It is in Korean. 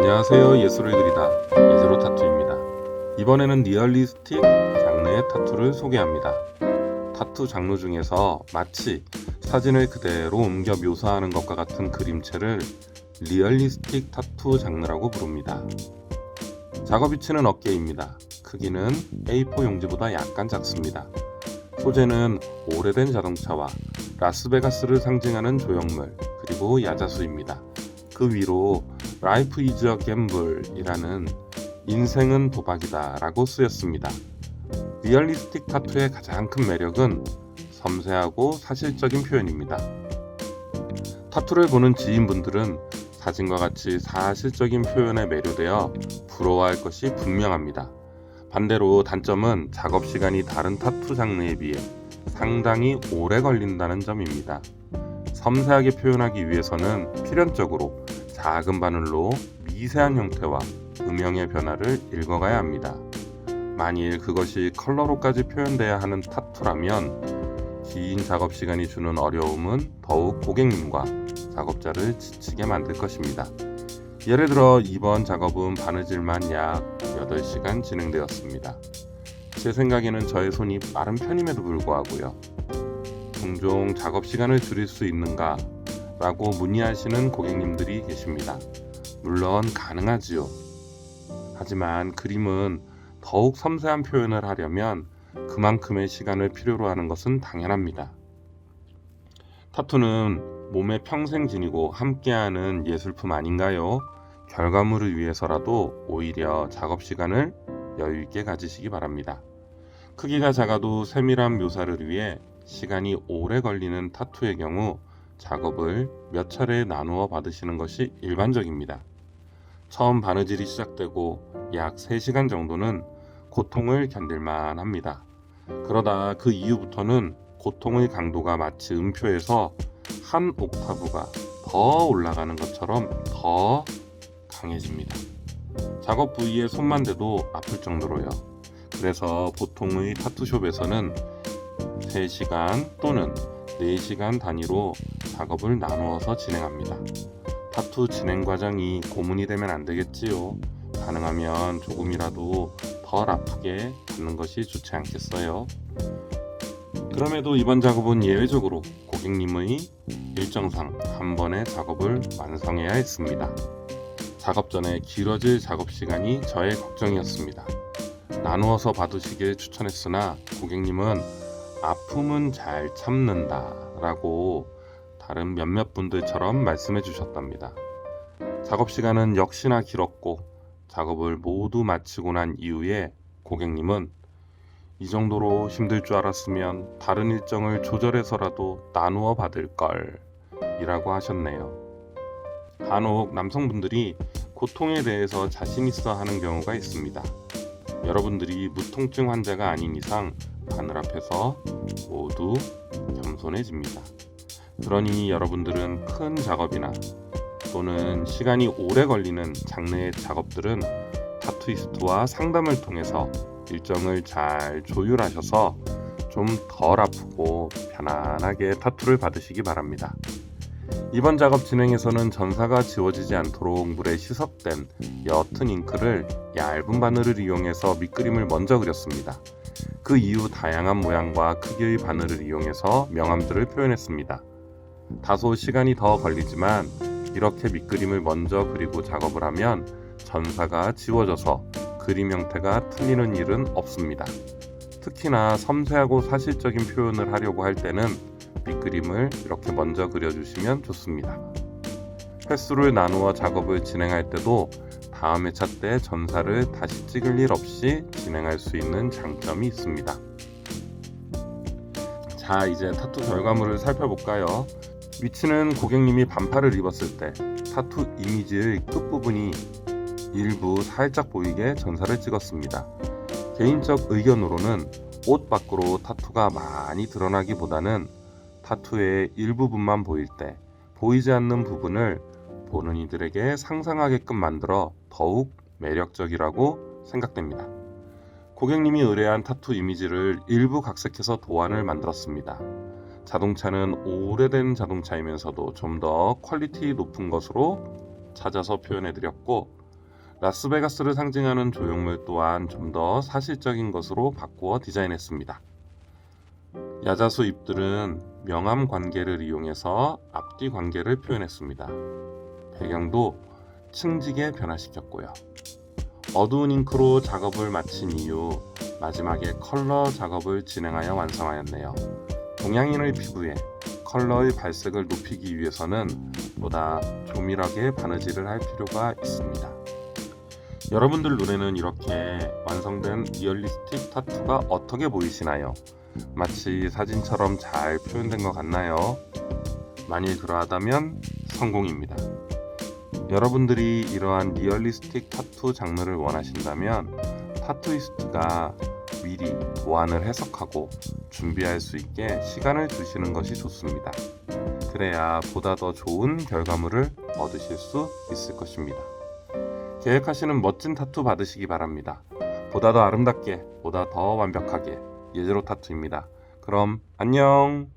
안녕하세요. 예술을 그리다 예제로 타투입니다. 이번에는 리얼리스틱 장르의 타투를 소개합니다. 타투 장르 중에서 마치 사진을 그대로 옮겨 묘사하는 것과 같은 그림체를 리얼리스틱 타투 장르라고 부릅니다. 작업 위치는 어깨입니다. 크기는 A4 용지보다 약간 작습니다. 소재는 오래된 자동차와 라스베가스를 상징하는 조형물 그리고 야자수입니다. 그 위로 Life is a gamble이라는 인생은 도박이다 라고 쓰였습니다. 리얼리스틱 타투의 가장 큰 매력은 섬세하고 사실적인 표현입니다. 타투를 보는 지인분들은 사진과 같이 사실적인 표현에 매료되어 부러워할 것이 분명합니다. 반대로 단점은 작업 시간이 다른 타투 장르에 비해 상당히 오래 걸린다는 점입니다. 섬세하게 표현하기 위해서는 필연적으로 작은 바늘로 미세한 형태와 음영의 변화를 읽어가야 합니다. 만일 그것이 컬러로까지 표현돼야 하는 타투라면 긴 작업 시간이 주는 어려움은 더욱 고객님과 작업자를 지치게 만들 것입니다. 예를 들어 이번 작업은 바느질만 약 8시간 진행되었습니다. 제 생각에는 저의 손이 빠른 편임에도 불구하고요. 종종 작업 시간을 줄일 수 있는가? 라고 문의하시는 고객님들이 계십니다. 물론 가능하지요. 하지만 그림은 더욱 섬세한 표현을 하려면 그만큼의 시간을 필요로 하는 것은 당연합니다. 타투는 몸에 평생 지니고 함께하는 예술품 아닌가요? 결과물을 위해서라도 오히려 작업 시간을 여유 있게 가지시기 바랍니다. 크기가 작아도 세밀한 묘사를 위해 시간이 오래 걸리는 타투의 경우 작업을 몇 차례 나누어 받으시는 것이 일반적입니다. 처음 바느질이 시작되고 약 3시간 정도는 고통을 견딜만 합니다. 그러다 그 이후부터는 고통의 강도가 마치 음표에서 한 옥타브가 더 올라가는 것처럼 더 강해집니다. 작업 부위에 손만 대도 아플 정도로요. 그래서 보통의 타투숍에서는 3시간 또는 4시간 단위로 작업을 나누어서 진행합니다. 타투 진행 과정이 고문이 되면 안 되겠지요. 가능하면 조금이라도 덜 아프게 받는 것이 좋지 않겠어요? 그럼에도 이번 작업은 예외적으로 고객님의 일정상 한 번에 작업을 완성해야 했습니다. 작업 전에 길어질 작업 시간이 저의 걱정이었습니다. 나누어서 받으시길 추천했으나 고객님은 아픔은 잘 참는다 라고 다른 몇몇 분들처럼 말씀해 주셨답니다. 작업 시간은 역시나 길었고 작업을 모두 마치고 난 이후에 고객님은 이 정도로 힘들 줄 알았으면 다른 일정을 조절해서라도 나누어 받을 걸 이라고 하셨네요. 간혹 남성분들이 고통에 대해서 자신 있어 하는 경우가 있습니다. 여러분들이 무통증 환자가 아닌 이상 바늘 앞에서 모두 겸손해집니다. 그러니 여러분들은 큰 작업이나 또는 시간이 오래 걸리는 장르의 작업들은 타투이스트와 상담을 통해서 일정을 잘 조율하셔서 좀 덜 아프고 편안하게 타투를 받으시기 바랍니다. 이번 작업 진행에서는 전사가 지워지지 않도록 물에 희석된 옅은 잉크를 얇은 바늘을 이용해서 밑그림을 먼저 그렸습니다. 그 이후 다양한 모양과 크기의 바늘을 이용해서 명암들을 표현했습니다. 다소 시간이 더 걸리지만 이렇게 밑그림을 먼저 그리고 작업을 하면 전사가 지워져서 그림 형태가 틀리는 일은 없습니다. 특히나 섬세하고 사실적인 표현을 하려고 할 때는 밑그림을 이렇게 먼저 그려주시면 좋습니다. 횟수를 나누어 작업을 진행할 때도 다음 회차 때 전사를 다시 찍을 일 없이 진행할 수 있는 장점이 있습니다. 자, 이제 타투 결과물을 살펴볼까요? 위치는 고객님이 반팔을 입었을 때 타투 이미지의 끝부분이 일부 살짝 보이게 전사를 찍었습니다. 개인적 의견으로는 옷 밖으로 타투가 많이 드러나기보다는 타투의 일부분만 보일 때 보이지 않는 부분을 보는 이들에게 상상하게끔 만들어 더욱 매력적이라고 생각됩니다. 고객님이 의뢰한 타투 이미지를 일부 각색해서 도안을 만들었습니다. 자동차는 오래된 자동차이면서도 좀 더 퀄리티 높은 것으로 찾아서 표현해드렸고 라스베가스를 상징하는 조형물 또한 좀 더 사실적인 것으로 바꾸어 디자인했습니다. 야자수 잎들은 명암 관계를 이용해서 앞뒤 관계를 표현했습니다. 배경도 층지게 변화시켰고요. 어두운 잉크로 작업을 마친 이후 마지막에 컬러 작업을 진행하여 완성하였네요. 동양인의 피부에 컬러의 발색을 높이기 위해서는 보다 조밀하게 바느질을 할 필요가 있습니다. 여러분들 눈에는 이렇게 완성된 리얼리스틱 타투가 어떻게 보이시나요? 마치 사진처럼 잘 표현된 것 같나요? 만일 그러하다면 성공입니다. 여러분들이 이러한 리얼리스틱 타투 장르를 원하신다면 타투이스트가 미리 보안을 해석하고 준비할 수 있게 시간을 두시는 것이 좋습니다. 그래야 보다 더 좋은 결과물을 얻으실 수 있을 것입니다. 계획하시는 멋진 타투 받으시기 바랍니다. 보다 더 아름답게, 보다 더 완벽하게 예제로 타투입니다. 그럼 안녕!